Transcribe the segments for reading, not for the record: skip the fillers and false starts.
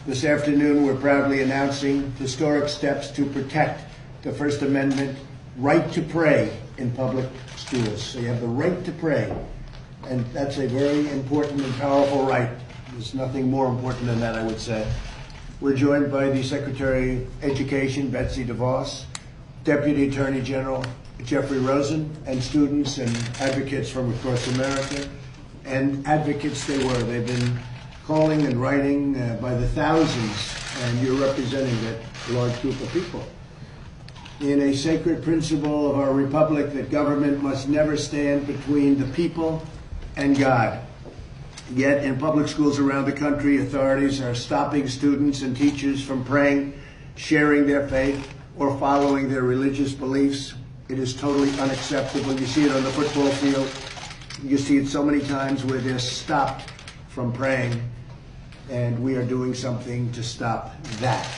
This afternoon, we're proudly announcing historic steps to protect the First Amendment right to pray in public schools. So you have the right to pray, and that's a very important and powerful right. There's nothing more important than that, I would say. We're joined by the Secretary of Education, Betsy DeVos, Deputy Attorney General Jeffrey Rosen, and students and advocates from across America. And advocates they were. They've been calling and writing by the thousands, and you're representing that large group of people. In a sacred principle of our republic that government must never stand between the people and God. Yet in public schools around the country, authorities are stopping students and teachers from praying, sharing their faith, or following their religious beliefs. It is totally unacceptable. You see it on the football field. You see it so many times where they're stopped from praying, and we are doing something to stop that.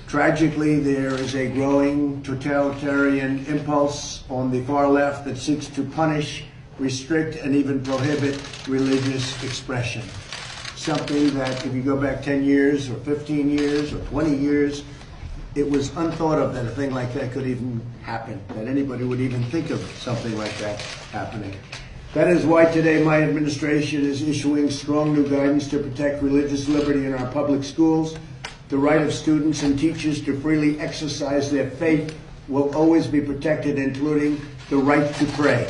Tragically, there is a growing totalitarian impulse on the far left that seeks to punish, restrict, and even prohibit religious expression. Something that if you go back 10 years or 15 years or 20 years, it was unthought of that a thing like that could even happen, that anybody would even think of something like that happening. That is why today my administration is issuing strong new guidance to protect religious liberty in our public schools. The right of students and teachers to freely exercise their faith will always be protected, including the right to pray.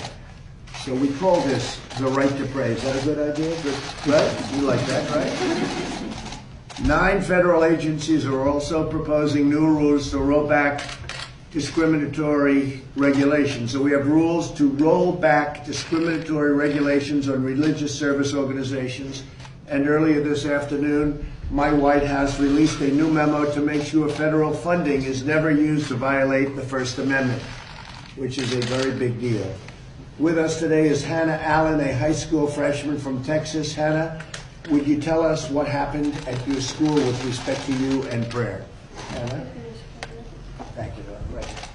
So we call this the right to pray. Is that a good idea? Good, right? You like that, right? 9 federal agencies are also proposing new rules to roll back discriminatory regulations. So we have rules to roll back discriminatory regulations on religious service organizations. And earlier this afternoon, my White House released a new memo to make sure federal funding is never used to violate the First Amendment, which is a very big deal. With us today is Hannah Allen, a high school freshman from Texas. Hannah, would you tell us what happened at your school with respect to you and prayer? Hannah? Thank you. Right.